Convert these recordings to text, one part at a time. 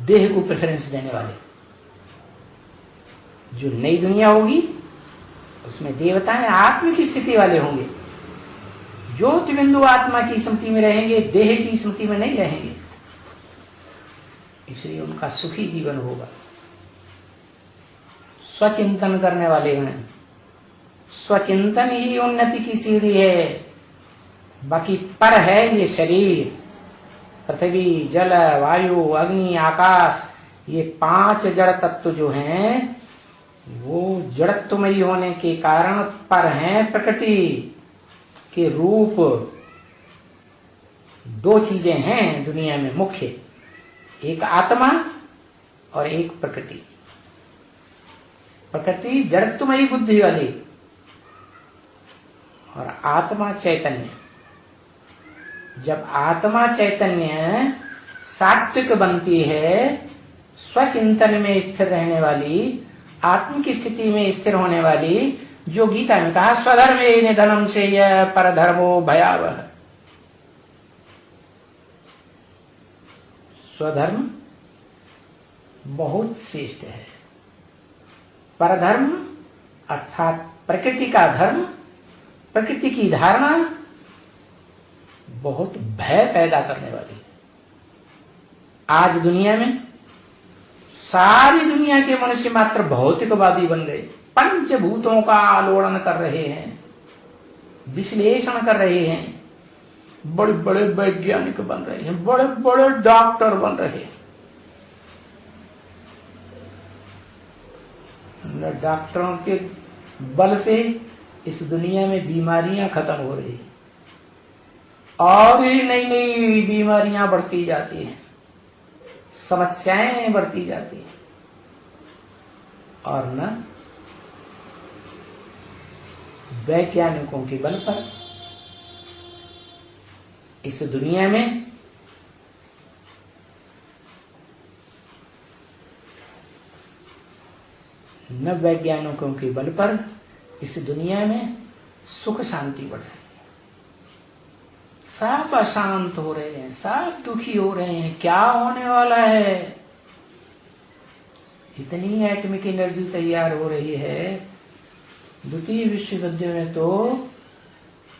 देह को प्रेफरेंस देने वाले। जो नई दुनिया होगी उसमें देवताएं आत्म की स्थिति वाले होंगे, ज्योति बिंदु आत्मा की स्मृति में रहेंगे, देह की स्मृति में नहीं रहेंगे, इसलिए उनका सुखी जीवन होगा। स्वचिंतन करने वाले हैं, स्वचिंतन ही उन्नति की सीढ़ी है। बाकी पर है ये शरीर, पृथ्वी, जल, वायु, अग्नि, आकाश, ये 5 जड़ तत्व जो हैं वो जड़त्वमयी होने के कारण पर हैं। प्रकृति के रूप 2 चीजें हैं दुनिया में मुख्य, एक आत्मा और एक प्रकृति। प्रकृति जड़त्वमयी बुद्धि वाली और आत्मा चैतन्य। जब आत्मा चैतन्य सात्विक बनती है, स्वचिंतन में स्थिर रहने वाली, आत्म की स्थिति में स्थिर होने वाली, जो गीता में कहा स्वधर्मे निधनम से यह परधर्मो भयावह। स्वधर्म बहुत श्रेष्ठ है, परधर्म अर्थात प्रकृति का धर्म, प्रकृति की धारणा बहुत भय पैदा करने वाली है। आज दुनिया में सारी दुनिया के मनुष्य मात्र भौतिकवादी बन गए, पंचभूतों का आलोड़न कर रहे हैं, विश्लेषण कर रहे हैं, बड़े बड़े वैज्ञानिक बन रहे हैं, बड़े बड़े डॉक्टर बन रहे हैं। डॉक्टरों के बल से इस दुनिया में बीमारियां खत्म हो रही हैं और नई नई बीमारियां बढ़ती जाती हैं, समस्याएं बढ़ती जाती हैं। और न वैज्ञानिकों के बल पर इस दुनिया में न वैज्ञानिकों के बल पर इस दुनिया में सुख शांति बढ़ रही है। सब अशांत हो रहे हैं, सब दुखी हो रहे हैं। क्या होने वाला है? इतनी एटॉमिक एनर्जी तैयार हो रही है। द्वितीय विश्व युद्ध में तो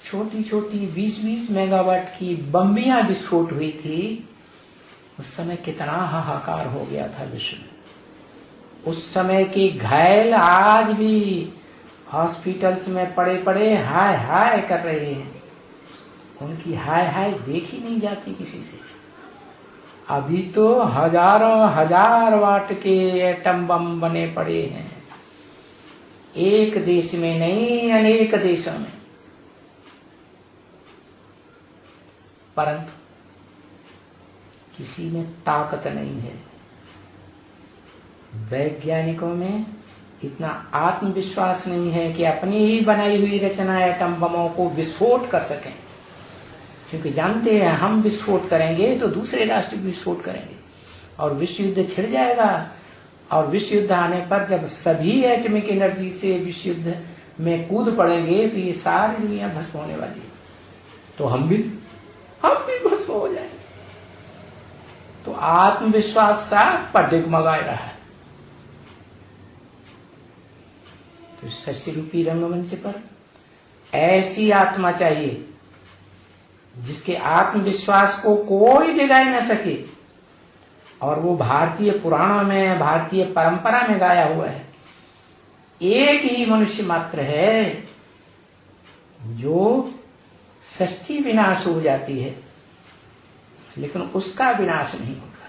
छोटी छोटी 20-20 मेगावाट की बम्बियां विस्फोट हुई थी। उस समय कितना हाहाकार हो गया था विश्व में। उस समय के घायल आज भी हॉस्पिटल्स में पड़े पड़े हाय हाय कर रहे हैं। उनकी हाय हाय देखी नहीं जाती किसी से। अभी तो हजारों हजार वाट के एटम बम बने पड़े हैं, एक देश में नहीं अनेक देशों में। परंतु किसी में ताकत नहीं है। वैज्ञानिकों में इतना आत्मविश्वास नहीं है कि अपनी ही बनाई हुई रचना एटम बमों को विस्फोट कर सकें, क्योंकि जानते हैं हम विस्फोट करेंगे तो दूसरे राष्ट्र भी विस्फोट करेंगे और विश्व युद्ध छिड़ जाएगा। और विश्व युद्ध आने पर जब सभी एटॉमिक एनर्जी से विश्व युद्ध में कूद पड़ेंगे तो ये सारी दुनिया भस्म होने वाली है। तो हम भी भस्म हो जाएंगे। तो आत्मविश्वास सा पर डगमगाए रहा है। तो सृष्टि रूपी रंगमंच पर ऐसी आत्मा चाहिए जिसके आत्मविश्वास को कोई डिगाए न सके। और वो भारतीय पुराणों में, भारतीय परंपरा में गाया हुआ है। एक ही मनुष्य मात्र है जो सृष्टि विनाश हो जाती है लेकिन उसका विनाश नहीं होता।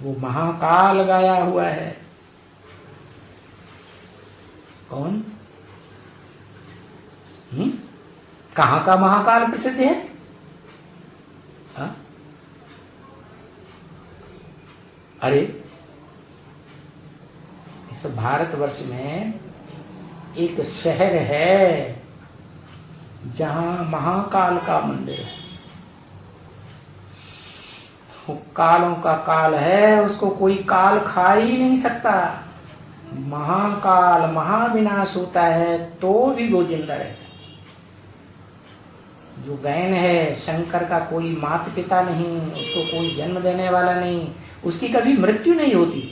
वो महाकाल गाया हुआ है। कौन? कहां का महाकाल प्रसिद्ध है? अरे इस भारतवर्ष में एक शहर है जहां महाकाल का मंदिर है। वो कालों का काल है, उसको कोई काल खा ही नहीं सकता। महाकाल महाविनाश होता है तो भी वो जिंदा रहता है। जो गैन है, शंकर का कोई माता पिता नहीं, उसको कोई जन्म देने वाला नहीं, उसकी कभी मृत्यु नहीं होती।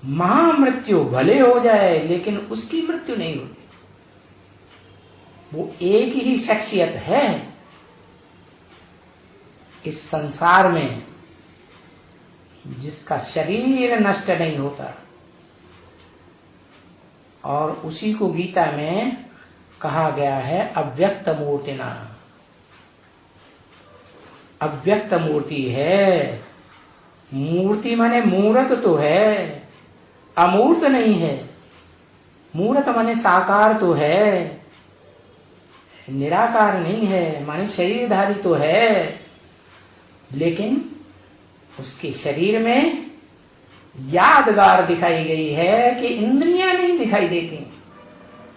महामृत्यु भले हो जाए लेकिन उसकी मृत्यु नहीं होती। वो एक ही शख्सियत है इस संसार में जिसका शरीर नष्ट नहीं होता, और उसी को गीता में कहा गया है अव्यक्त मूर्तिना। अव्यक्त मूर्ति है। मूर्ति माने मूर्त तो है, अमूर्त नहीं है। मूर्त माने साकार तो है, निराकार नहीं है, माने शरीरधारी तो है, लेकिन उसके शरीर में यादगार दिखाई गई है कि इंद्रियां नहीं दिखाई देती,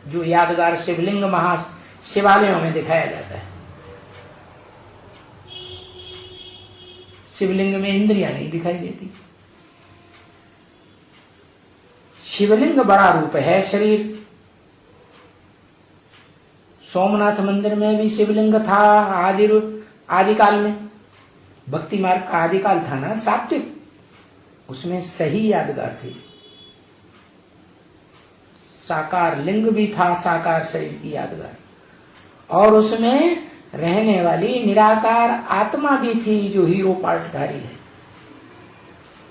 जो यादगार शिवलिंग शिवालयों में दिखाया जाता है। शिवलिंग में इंद्रियां नहीं दिखाई देती। शिवलिंग बड़ा रूप है शरीर। सोमनाथ मंदिर में भी शिवलिंग था आदिकाल में। भक्ति मार्ग का आदिकाल था ना सात्विक, उसमें सही यादगार थी। साकार लिंग भी था, साकार शरीर की यादगार, और उसमें रहने वाली निराकार आत्मा भी थी जो हीरो पार्टधारी है,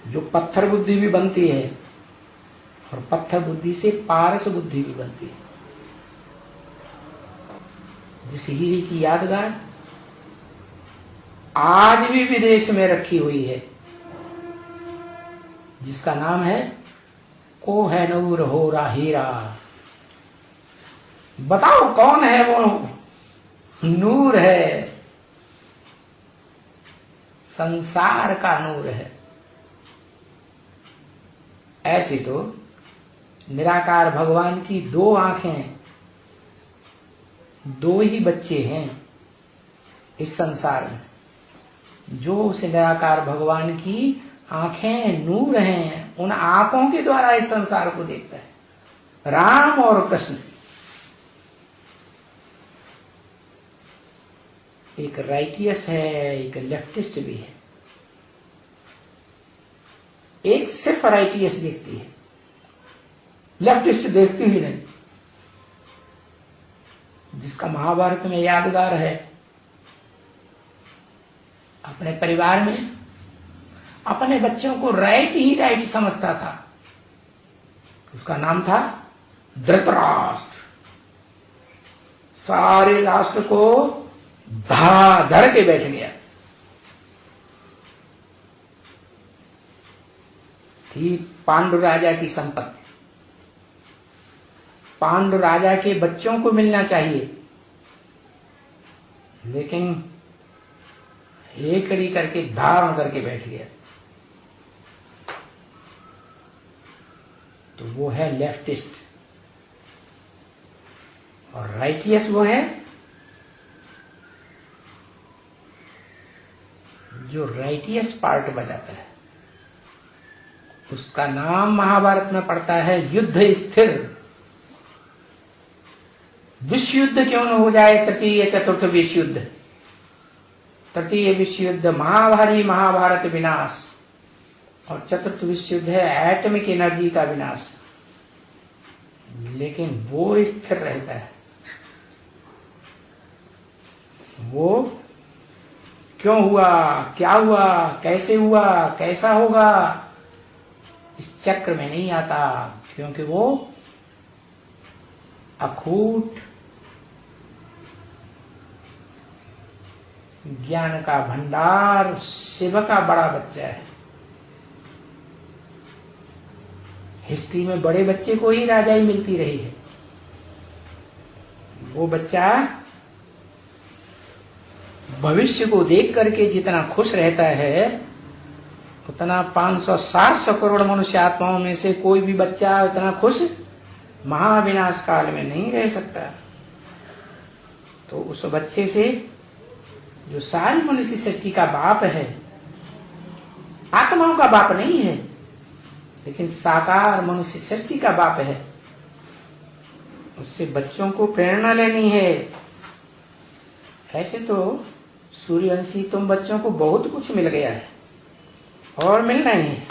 जो पत्थर बुद्धि भी बनती है और पत्थर बुद्धि से पारस बुद्धि भी बनती है। जिस हीरे की यादगार आज भी विदेश में रखी हुई है, जिसका नाम है कोहनूर होरा हीरा। बताओ कौन है वो? नूर है, संसार का नूर है। ऐसी तो निराकार भगवान की दो आंखें, दो ही बच्चे हैं इस संसार में। जो उस निराकार भगवान की आंखें नूर हैं, उन आंखों के द्वारा इस संसार को देखता है, राम और कृष्ण। एक राइटियस है, एक लेफ्टिस्ट भी है। एक सिर्फ राइटियस देखती है, लेफ्टिस्ट देखती ही नहीं। जिसका महाभारत में यादगार है, अपने परिवार में अपने बच्चों को राइट ही राइट समझता था। उसका नाम था धृतराष्ट्र। सारे राष्ट्र को धर के बैठ गया। थी पांडु राजा की संपत्ति, पांडु राजा के बच्चों को मिलना चाहिए, लेकिन एकड़ी करके धारण करके बैठ गया। तो वो है लेफ्टिस्ट, और राइटियस वो है जो राइटियस पार्ट बजाता है। उसका नाम महाभारत में पड़ता है युद्ध स्थिर। विश्व युद्ध क्यों न हो जाए, तृतीय चतुर्थ विश्व युद्ध। तृतीय विश्व युद्ध महाभारी महाभारत विनाश, और चतुर्थ विश्व युद्ध है एटमिक एनर्जी का विनाश। लेकिन वो स्थिर रहता है। वो क्यों हुआ, क्या हुआ, कैसे हुआ, कैसा होगा, इस चक्र में नहीं आता, क्योंकि वो अखूट ज्ञान का भंडार, शिव का बड़ा बच्चा है। हिस्ट्री में बड़े बच्चे को ही राजाई मिलती रही है। वो बच्चा भविष्य को देख करके जितना खुश रहता है, उतना 500-700 करोड़ मनुष्य आत्माओं में से कोई भी बच्चा उतना खुश महाविनाश काल में नहीं रह सकता। तो उस बच्चे से जो सारी मनुष्य सृष्टि का बाप है, आत्माओं का बाप नहीं है, लेकिन साकार मनुष्य सृष्टि का बाप है, उससे बच्चों को प्रेरणा लेनी है। ऐसे तो सूर्यवंशी तुम बच्चों को बहुत कुछ मिल गया है और मिलना ही है।